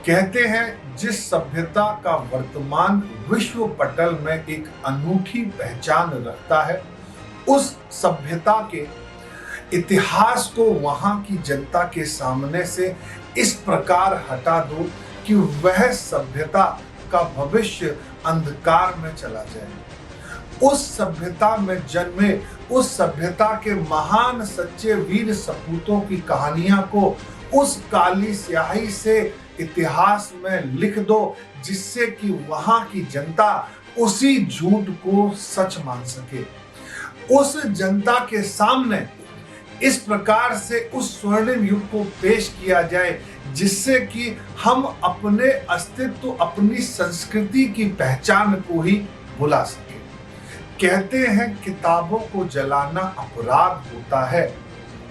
कहते हैं जिस सभ्यता का वर्तमान विश्व पटल में एक अनूठी पहचान रखता है, उस सभ्यता के इतिहास को वहां की जनता के सामने से इस प्रकार हटा दो कि वह सभ्यता का भविष्य अंधकार में चला जाए। उस सभ्यता में जन्मे, उस सभ्यता के महान सच्चे वीर सपूतों की कहानियां को उस काली स्याही से इतिहास में लिख दो, जिससे कि वहां की जनता उसी झूठ को सच मान सके। उस जनता के सामने इस प्रकार से उस स्वर्णिम युग को पेश किया जाए, जिससे कि हम अपने अस्तित्व, अपनी संस्कृति की पहचान को ही भुला सके। कहते हैं किताबों को जलाना अपराध होता है,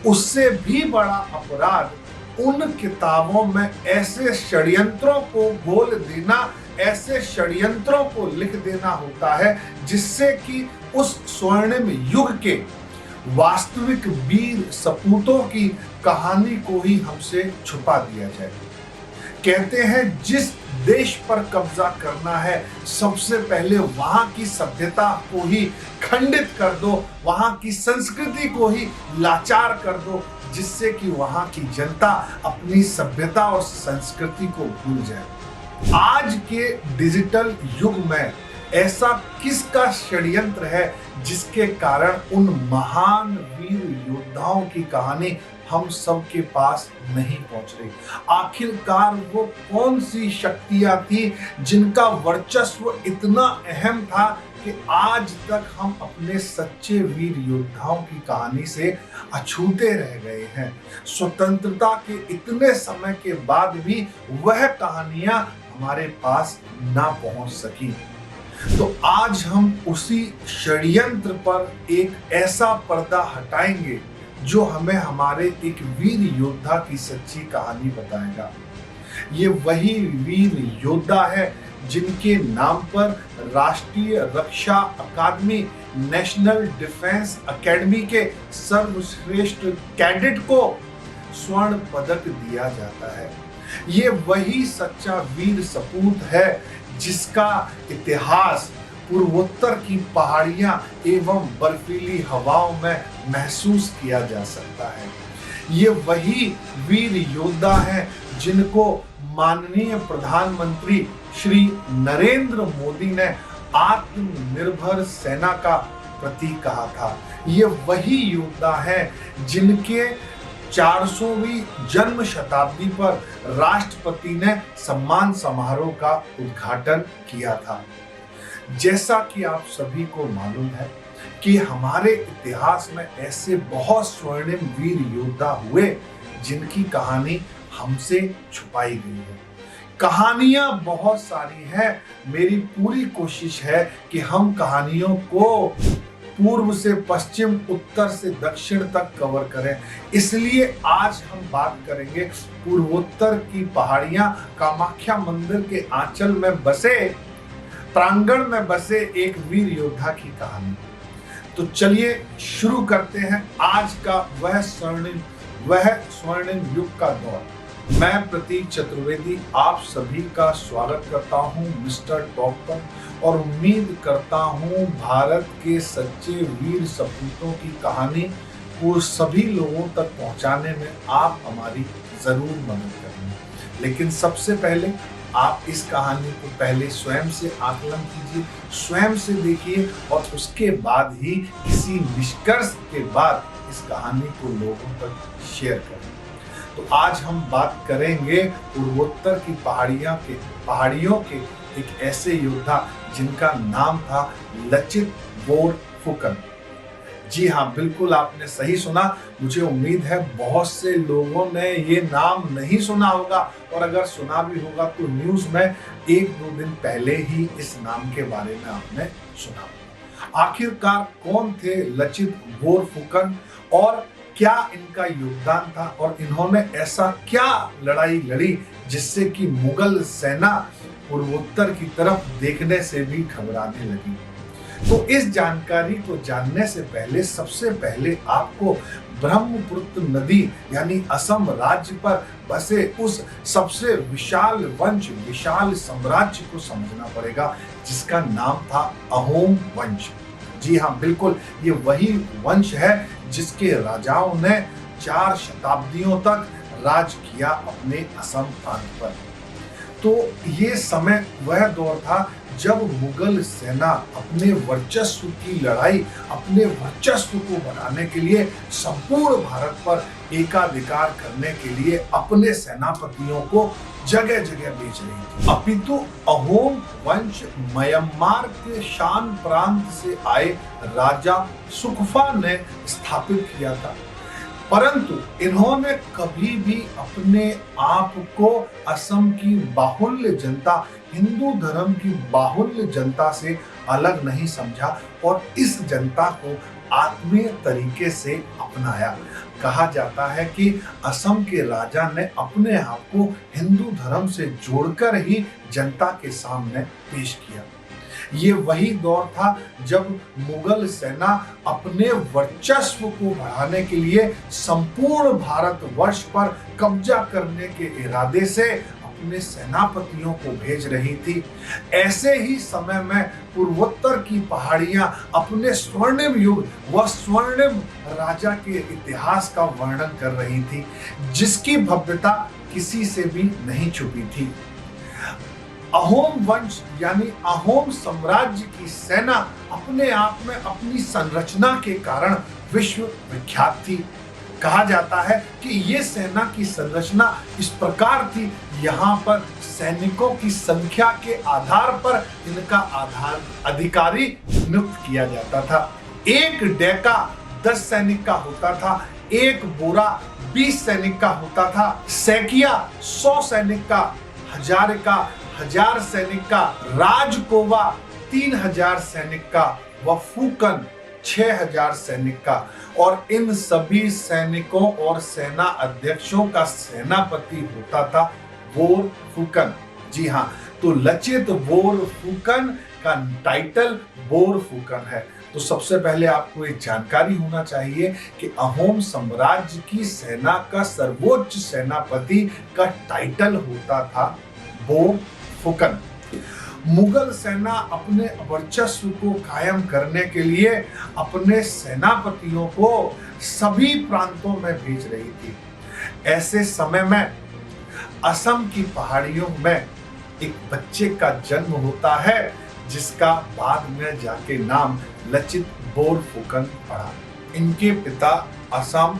उससे भी बड़ा अपराध उन किताबों में ऐसे षड्यंत्रों को घोल देना, ऐसे षड्यंत्रों को लिख देना होता है, जिससे कि उस स्वर्णिम युग के वास्तविक वीर सपूतों की कहानी को ही हमसे छुपा दिया जाए। कहते हैं जिस देश पर कब्जा करना है, सबसे पहले वहां की सभ्यता को ही खंडित कर दो, वहां की संस्कृति को ही लाचार कर दो, जिससे कि वहां की जनता अपनी सभ्यता और संस्कृति को भूल जाए। आज के डिजिटल युग में ऐसा किसका षड्यंत्र है जिसके कारण उन महान वीर योद्धाओं की कहानी हम सबके पास नहीं पहुंच रही? आखिरकार वो कौन सी शक्तियां थी जिनका वर्चस्व इतना अहम था कि आज तक हम अपने सच्चे वीर योद्धाओं की कहानी से अछूते रह गए हैं? स्वतंत्रता के इतने समय के बाद भी वह कहानियां हमारे पास ना पहुंच सकी। तो आज हम उसी षड्यंत्र पर एक ऐसा पर्दा हटाएंगे जो हमें हमारे एक वीर योद्धा की सच्ची कहानी बताएगा। ये वही वीर योद्धा है जिनके नाम पर राष्ट्रीय रक्षा अकादमी, नेशनल डिफेंस एकेडमी के सर्वश्रेष्ठ कैडेट को स्वर्ण पदक दिया जाता है। ये वही सच्चा वीर सपूत है जिसका इतिहास पूर्वोत्तर की पहाड़ियां एवं बर्फीली हवाओं में महसूस किया जा सकता है। ये वही वीर योद्धा है जिनको माननीय प्रधानमंत्री श्री नरेंद्र मोदी ने आत्मनिर्भर सेना का प्रतीक कहा था। ये वही योद्धा है जिनके 400वीं जन्म शताब्दी पर राष्ट्रपति ने सम्मान समारोह का उद्घाटन किया था। जैसा कि आप सभी को मालूम है कि हमारे इतिहास में ऐसे बहुत स्वर्णिम वीर योद्धा हुए जिनकी कहानी हमसे छुपाई गई है। कहानियां बहुत सारी हैं। मेरी पूरी कोशिश है कि हम कहानियों को पूर्व से पश्चिम, उत्तर से दक्षिण तक कवर करें। इसलिए आज हम बात करेंगे पूर्वोत्तर की पहाड़ियां, कामाख्या मंदिर के आंचल में बसे, प्रांगण में बसे एक वीर योद्धा की कहानी। तो चलिए शुरू करते हैं आज का वह स्वर्णिम युग का दौर। मैं प्रतीक चतुर्वेदी आप सभी का स्वागत करता हूं मिस्टर टॉक पर, और उम्मीद करता हूं भारत के सच्चे वीर सपूतों की कहानी को सभी लोगों तक पहुंचाने में आप हमारी जरूर मदद करेंगे। लेकिन सबसे पहले आप इस कहानी को पहले स्वयं से आकलन कीजिए, स्वयं से देखिए, और उसके बाद ही किसी निष्कर्ष के बाद इस कहानी को लोगों तक शेयर करें। तो आज हम बात करेंगे पूर्वोत्तर की पहाड़ियों के एक ऐसे योद्धा जिनका नाम था लचित बोरफुकन। जी हाँ, बिल्कुल आपने सही सुना। मुझे उम्मीद है बहुत से लोगों ने ये नाम नहीं सुना होगा, और अगर सुना भी होगा तो न्यूज में 1-2 दिन पहले ही इस नाम के बारे में आपने सुना होगा। आखिरकार कौन थे लचित बोरफुकन और क्या इनका योगदान था, और इन्होंने ऐसा क्या लड़ाई लड़ी जिससे कि मुगल सेना पूर्वोत्तर की तरफ देखने से भी घबराने लगी? तो इस जानकारी को जानने से पहले सबसे पहले आपको ब्रह्मपुत्र नदी यानी असम राज्य पर बसे उस सबसे विशाल वंश, विशाल साम्राज्य को समझना पड़ेगा जिसका नाम था अहोम वंश। जी हाँ, बिल्कुल, ये वही वंश है जिसके राजाओं ने 4 शताब्दियों तक राज किया अपने असम प्रांत पर। तो ये समय वह दौर था जब मुगल सेना अपने वर्चस्व की लड़ाई, अपने वर्चस्व को बढ़ाने के लिए संपूर्ण भारत पर एकाधिकार करने के लिए अपने सेनापतियों को जगह जगह भेज रही थी। अपितु अहोम वंश म्यांमार के शान प्रांत से आए राजा सुखफा ने स्थापित किया था, परंतु इन्होंने कभी भी अपने आप को असम की बाहुल्य जनता, हिंदू धर्म की बाहुल्य जनता से अलग नहीं समझा और इस जनता को आत्मीय तरीके से अपनाया। कहा जाता है कि असम के राजा ने अपने आप को हिंदू धर्म से जोड़कर ही जनता के सामने पेश किया। ये वही दौर था जब मुगल सेना अपने वर्चस्व को बढ़ाने के लिए संपूर्ण भारतवर्ष पर कब्जा करने के इरादे से अपने सेनापतियों को भेज रही थी। ऐसे ही समय में पूर्वोत्तर की पहाड़ियां अपने स्वर्णिम युग व स्वर्णिम राजा के इतिहास का वर्णन कर रही थी, जिसकी भव्यता किसी से भी नहीं छुपी थी। अहोम वंश यानी अहोम साम्राज्य की सेना अपने आप में अपनी संरचना के कारण विश्व विख्यात थी। कहा जाता है कि ये सेना की संरचना इस प्रकार थी, यहाँ पर सैनिकों की संख्या के आधार पर इनका अधिकारी नियुक्त किया जाता था। एक डेका 10 सैनिक का होता था, एक बोरा 20 सैनिक का होता था, सैकिया 100 सैनिक का, हजार का 1000 सैनिक का, राजकोवा 3000 सैनिक का व फूकन 6000 सैनिक का। और इन सभी सैनिकों और सेना अध्यक्षों का सेनापति होता था बोर फूकन। जी हाँ, तो लचित बोर फूकन का टाइटल बोर फूकन है। तो सबसे पहले आपको एक जानकारी होना चाहिए कि अहोम साम्राज्य की सेना का सर्वोच्च सेनापति का टाइटल होता था बोर फूकन। मुगल सेना अपने वर्चस्व को कायम करने के लिए अपने सेनापतियों को सभी प्रांतों में भेज रही थी। ऐसे समय में असम की पहाड़ियों में एक बच्चे का जन्म होता है जिसका बाद में जाके नाम लचित बोरफुकन पड़ा। इनके पिता असम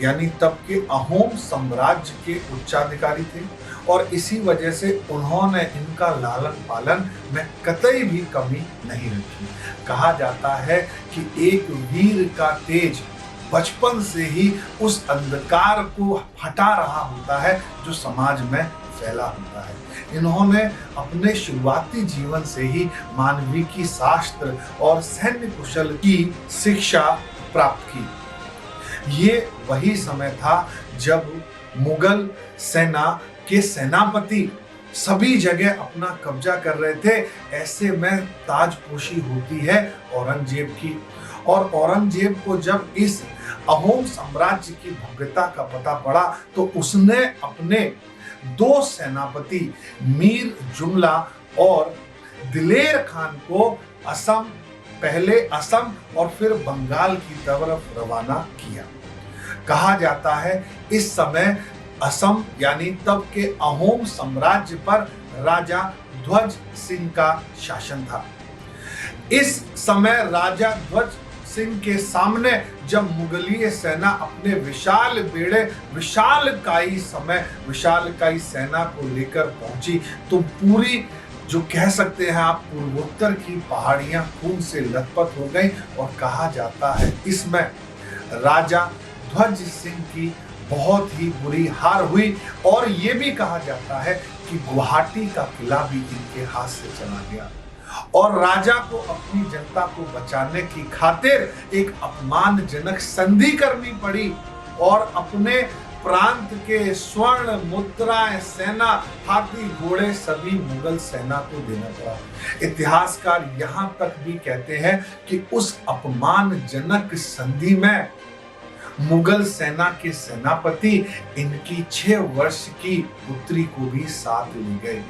यानी तब के अहोम साम्राज्य के उच्चाधिकारी थे और इसी वजह से उन्होंने इनका लालन पालन में कतई भी कमी नहीं रखी। कहा जाता है कि एक वीर का तेज बचपन से ही उस अंधकार को हटा रहा होता है जो समाज में फैला होता है। इन्होंने अपने शुरुआती जीवन से ही मानविकी शास्त्र और सैन्य कुशल की शिक्षा प्राप्त की। ये वही समय था जब मुगल सेना के सेनापति सभी जगह अपना कब्जा कर रहे थे। ऐसे में ताजपोशी होती है औरंगजेब की, और औरंगजेब को जब इस अहोम साम्राज्य की भव्यता का पता पड़ा तो उसने अपने 2 सेनापति मीर जुमला और दिलेर खान को पहले असम और फिर बंगाल की तरफ रवाना किया। कहा जाता है इस समय असम यानी तब के अहोम साम्राज्य पर राजा ध्वज सिंह का शासन था। इस समय राजा ध्वज सिंह के सामने जब मुगलीय सेना अपने विशाल बेड़े विशालकाय सेना को लेकर पहुंची तो पूरी जो कह सकते हैं आप पूर्वोत्तर की पहाड़ियां खून से लथपथ हो गई। और कहा जाता है इसमें राजा ध्वज सिंह की बहुत ही बुरी हार हुई और ये भी कहा जाता है कि गुवाहाटी का किला भी इनके हाथ से चला गया और राजा को अपनी जनता को बचाने की खातिर एक अपमानजनक संधि करनी पड़ी और अपने प्रांत के स्वर्ण मुद्राएं, सेना, हाथी, घोड़े सभी मुगल सेना को देना पड़ा। इतिहासकार यहाँ तक भी कहते हैं कि उस अपमानजनक संधि में मुगल सेना के सेनापति इनकी 6 वर्ष की पुत्री को भी साथ ले गए।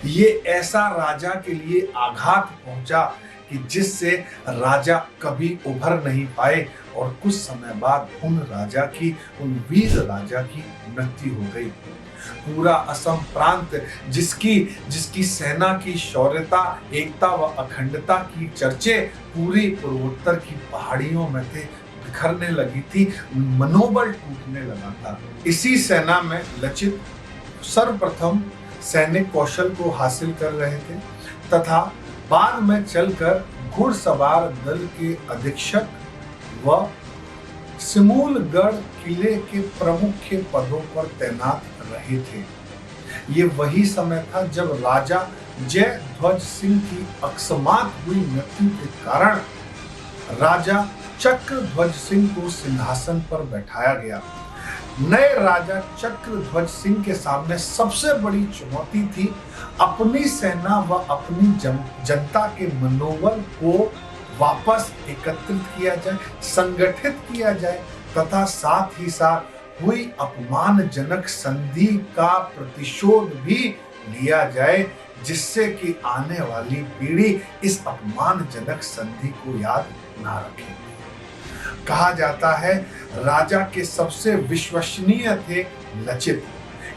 ये ऐसा राजा के लिए आघात पहुंचा कि जिससे राजा कभी उभर नहीं पाए और कुछ समय बाद उन वीर राजा की मृत्यु हो गई। पूरा असम प्रांत जिसकी सेना की शौर्यता, एकता व अखंडता की चर्चे पूरी पूर्वोत्तर की पहाड़ियों में थे, बिखरने लगी थी, मनोबल टूटने लगा था। इसी सेना में लचित सर्वप्रथम सैनिक कौशल को हासिल कर रहे थे तथा बाद में चलकर घुड़सवार दल के अधीक्षक व सिमूलगढ़ किले के प्रमुख के पदों पर तैनात रहे थे। ये वही समय था जब राजा जय ध्वज सिंह की अकस्मात हुई मृत्यु के कारण राजा चक्र ध्वज सिंह को सिंहासन पर बैठाया गया। नए राजा चक्र ध्वज सिंह के सामने सबसे बड़ी चुनौती थी अपनी सेना व अपनी जनता के मनोबल को वापस एकत्रित किया जाए, संगठित किया जाए तथा साथ ही साथ हुई अपमानजनक संधि का प्रतिशोध भी लिया जाए, जिससे कि आने वाली पीढ़ी इस अपमानजनक संधि को याद ना रखे। कहा जाता है राजा के सबसे विश्वसनीय थे लचित।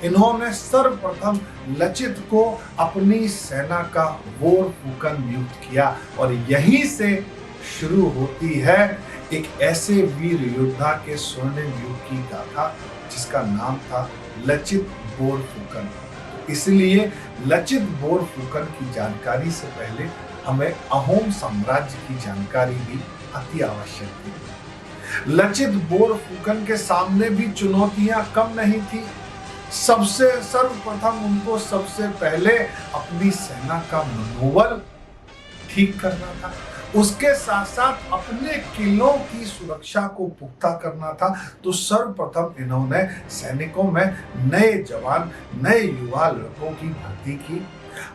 इन्होंने सर्वप्रथम लचित को अपनी सेना का वोर फूकन नियुक्त किया और यहीं से शुरू होती है एक ऐसे वीर योद्धा के स्वर्णिम युग की गाथा जिसका नाम था लचित बोरफुकन। इसलिए लचित बोरफुकन की जानकारी से पहले हमें अहोम साम्राज्य की जानकारी भी अति आवश्यक थी। लचित बोरफुकन के सामने भी चुनौतियां कम नहीं थी। सर्वप्रथम उनको सबसे पहले अपनी सेना का मनोबल ठीक करना था, उसके साथ साथ अपने किलों की सुरक्षा को पुख्ता करना था। तो सर्वप्रथम इन्होंने सैनिकों में नए जवान, नए युवा लड़कों की भर्ती की।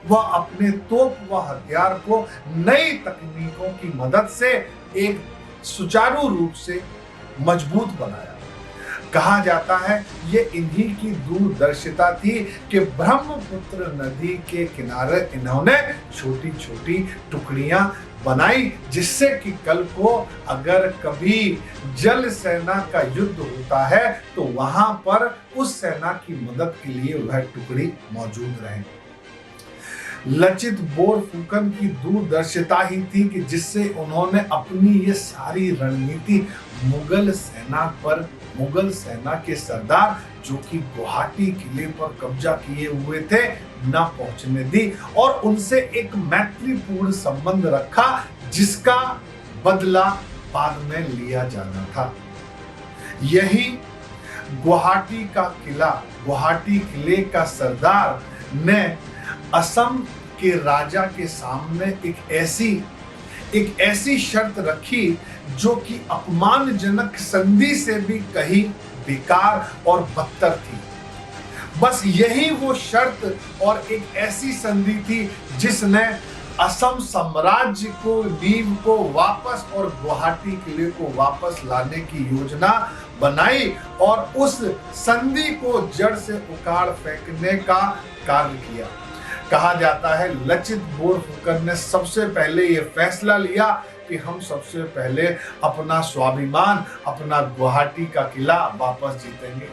वह अपने तोप व हथियार को नई तकनीकों की मदद से एक सुचारू रूप से मजबूत बनाया। कहा जाता है ये इन्हीं की दूरदर्शिता थी कि ब्रह्मपुत्र नदी के किनारे इन्होंने छोटी छोटी टुकड़ियां बनाई, जिससे कि कल को अगर कभी जल सेना का युद्ध होता है तो वहां पर उस सेना की मदद के लिए वह टुकड़ी मौजूद रहे। लचित बोरफुकन की दूरदर्शिता ही थी कि जिससे उन्होंने अपनी ये सारी रणनीति मुगल सेना के सरदार जो कि गुवाहाटी किले पर कब्जा किए हुए थे न पहुंचने दी और उनसे एक मैत्रीपूर्ण संबंध रखा, जिसका बदला बाद में लिया जाना था। यही गुवाहाटी किले का सरदार ने असम के राजा के सामने एक ऐसी शर्त रखी जो कि अपमानजनक संधि से भी कहीं बेकार और बदतर थी। बस यही वो शर्त और एक ऐसी संधि थी जिसने असम साम्राज्य को, नींव को वापस और गुवाहाटी किले को वापस लाने की योजना बनाई और उस संधि को जड़ से उखाड़ फेंकने का कार्य किया। कहा जाता है लचित बोरफुकन ने सबसे पहले ये फैसला लिया कि हम सबसे पहले अपना स्वाभिमान, अपना गुवाहाटी का किला वापस जीतेंगे।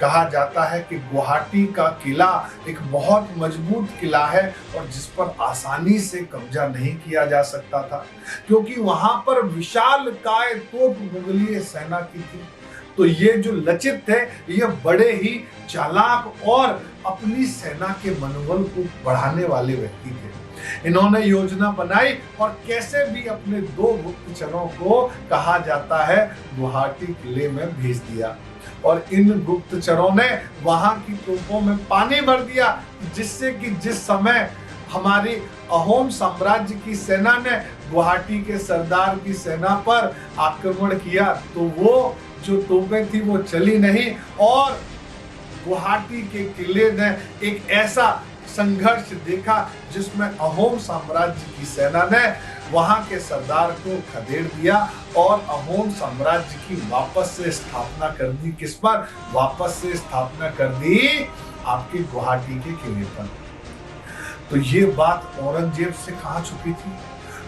कहा जाता है कि गुवाहाटी का किला एक बहुत मजबूत किला है और जिस पर आसानी से कब्जा नहीं किया जा सकता था, क्योंकि वहां पर विशालकाय तोप मुगलीय सेना की थी। तो ये जो लचित थे ये बड़े ही चालाक और अपनी सेना के मनोबल को बढ़ाने वाले व्यक्ति थे। इन्होंने योजना बनाई और कैसे भी अपने 2 गुप्तचरों को, कहा जाता है, गुवाहाटी किले में भेज दिया और इन गुप्तचरों ने वहां की तोपों में पानी भर दिया, जिससे कि जिस समय हमारी अहोम साम्राज्य की सेना ने गुवाहाटी के सरदार की सेना पर आक्रमण किया तो वो जो तोपें थी वो चली नहीं और गुवाहाटी के किले ने एक ऐसा संघर्ष देखा जिसमें अहोम साम्राज्य की सेना ने वहां के सरदार को खदेड़ दिया और अहोम साम्राज्य की वापस से स्थापना कर दी। किस पर वापस से स्थापना कर दी? आपके गुवाहाटी के किले पर। तो ये बात औरंगजेब से कहा चुकी थी।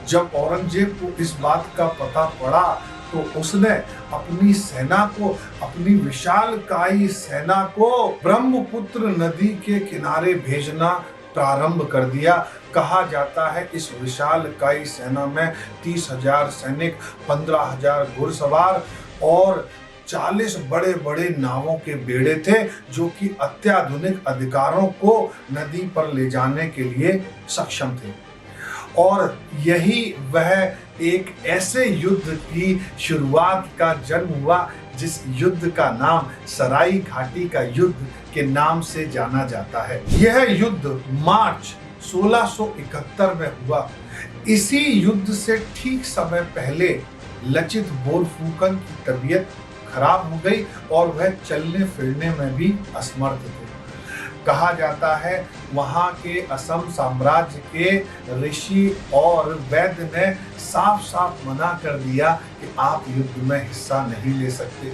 जब औरंगजेब को इस बात का पता पड़ा तो उसने अपनी सेना को, अपनी विशालकाय सेना को ब्रह्मपुत्र नदी के किनारे भेजना प्रारंभ कर दिया। कहा जाता है इस विशालकाय सेना में 30,000 सैनिक, 15,000 घुड़सवार और 40 बड़े बड़े नावों के बेड़े थे जो कि अत्याधुनिक अधिकारों को नदी पर ले जाने के लिए सक्षम थे। और यही वह एक ऐसे युद्ध की शुरुआत का जन्म हुआ जिस युद्ध का नाम सराई घाटी का युद्ध के नाम से जाना जाता है। यह युद्ध मार्च 1671 में हुआ। इसी युद्ध से ठीक समय पहले लचित बोरफुकन की तबीयत खराब हो गई और वह चलने फिरने में भी असमर्थ थे। कहा जाता है वहां के असम साम्राज्य के ऋषि और वैद्य ने साफ साफ मना कर दिया कि आप युद्ध में हिस्सा नहीं ले सकते।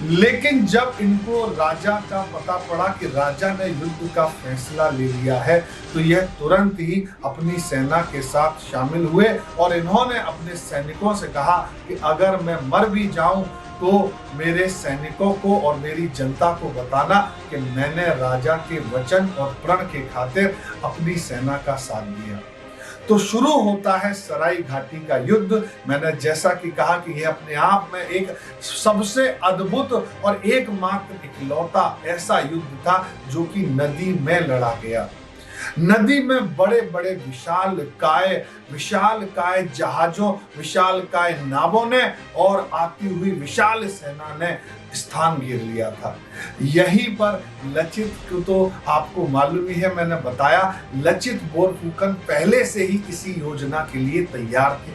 लेकिन जब इनको राजा का पता पड़ा कि राजा ने युद्ध का फैसला ले लिया है तो यह तुरंत ही अपनी सेना के साथ शामिल हुए और इन्होंने अपने सैनिकों से कहा कि अगर मैं मर भी जाऊं तो मेरे सैनिकों को और मेरी जनता को बताना कि मैंने राजा के वचन और प्रण के खातिर अपनी सेना का साथ दिया। तो शुरू होता है सराई घाटी का युद्ध। मैंने जैसा कि कहा कि यह अपने आप में एक सबसे अद्भुत और एकमात्र इकलौता ऐसा युद्ध था जो कि नदी में लड़ा गया। नदी में बड़े बड़े विशालकाय जहाजों, विशालकाय नावों ने और आती हुई विशाल सेना ने स्थान घेर लिया था। यहीं पर लचित को तो आपको मालूम ही है, मैंने बताया लचित बोरफुकन पहले से ही इसी योजना के लिए तैयार थे।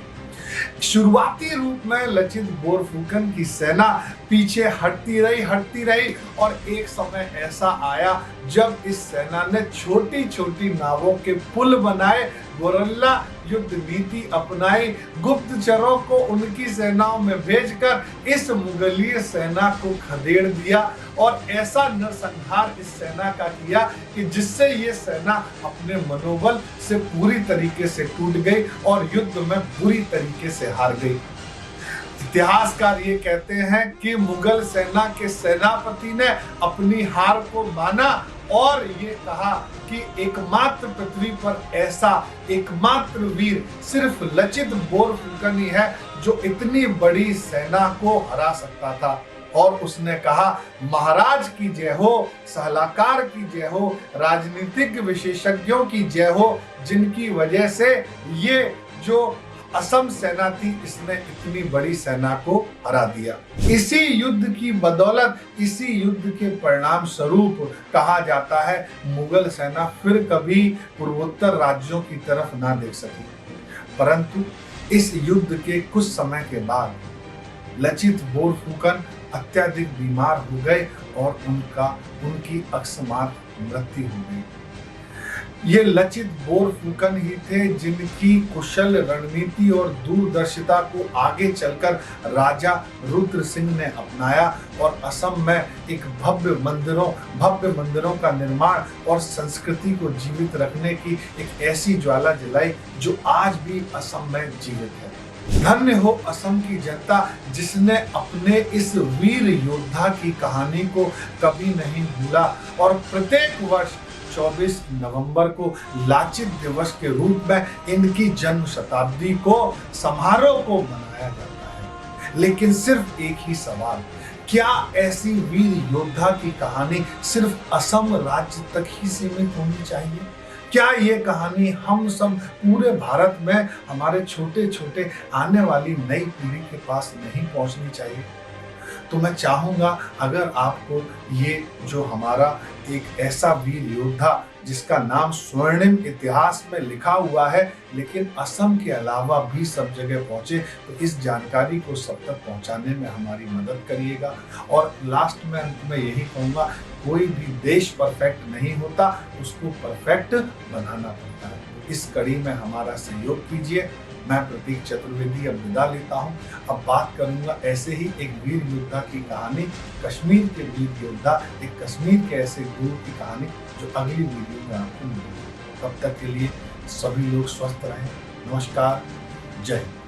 शुरुआती रूप में लचित बोरफुकन की सेना पीछे हटती रही और एक समय ऐसा आया जब इस सेना ने छोटी छोटी नावों के पुल बनाए, गोरिल्ला युद्ध नीति अपनाई, गुप्तचरों को उनकी सेनाओं में भेजकर इस मुगलीय सेना को खदेड़ दिया और ऐसा नरसंहार इस सेना का किया कि जिससे ये सेना अपने मनोबल से पूरी तरीके से टूट गई और युद्ध में बुरी तरीके से हार गई। इतिहासकार ये कहते हैं कि मुगल सेना के सेनापति ने अपनी हार को माना और ये कहा कि एकमात्र पृथ्वी पर ऐसा एकमात्र वीर सिर्फ लचित बोरफुकन ही है जो इतनी बड़ी सेना को हरा सकता था। और उसने कहा महाराज की जय हो, सलाहकार की जय हो, राजनीतिक विशेषज्ञों की जय हो, जिनकी वजह से ये जो असम सेना थी इसने इतनी बड़ी सेना को हरा दिया। इसी युद्ध की बदौलत, इसी युद्ध के परिणाम स्वरूप कहा जाता है मुगल सेना फिर कभी पूर्वोत्तर राज्यों की तरफ ना देख सकी। परंतु इस युद्ध के कुछ समय के बाद लचित बोरफुकन अत्यधिक बीमार हो गए और उनकी अकस्मात मृत्यु हो गई। ये लचित बोरफुकन ही थे जिनकी कुशल रणनीति और दूरदर्शिता को आगे चलकर राजा रुद्र सिंह ने अपनाया और असम में एक भव्य मंदिरों का निर्माण और संस्कृति को जीवित रखने की एक ऐसी ज्वाला जलाई जो आज भी असम में जीवित है। धन्य हो असम की जनता जिसने अपने इस वीर योद्धा की कहानी को कभी नहीं भूला और प्रत्येक वर्ष 24 नवंबर को लाचित दिवस के रूप में इनकी जन्म शताब्दी को समारोह को मनाया जाता है। लेकिन सिर्फ एक ही सवाल, क्या ऐसी वीर योद्धा की कहानी सिर्फ असम राज्य तक ही सीमित होनी चाहिए? क्या ये कहानी हम सब पूरे भारत में हमारे छोटे छोटे आने वाली नई पीढ़ी के पास नहीं पहुंचनी चाहिए? तो मैं चाहूंगा अगर आपको ये जो हमारा एक ऐसा वीर योद्धा जिसका नाम स्वर्णिम इतिहास में लिखा हुआ है, लेकिन असम के अलावा भी सब जगह पहुंचे, तो इस जानकारी को सब तक पहुंचाने में हमारी मदद करिएगा। और लास्ट में अंत में यही कहूँगा, कोई भी देश परफेक्ट नहीं होता, उसको परफेक्ट बनाना पड़ता है। तो इस कड़ी में हमारा सहयोग कीजिए। मैं प्रतीक चतुर्वेदी अब विदा लेता हूँ। अब बात करूंगा ऐसे ही एक वीर योद्धा की कहानी, कश्मीर के वीर योद्धा, एक कश्मीर के ऐसे गुरु की कहानी जो अगली वीडियो में आपको मिलेगी। तब तक के लिए सभी लोग स्वस्थ रहें। नमस्कार, जय हिंद।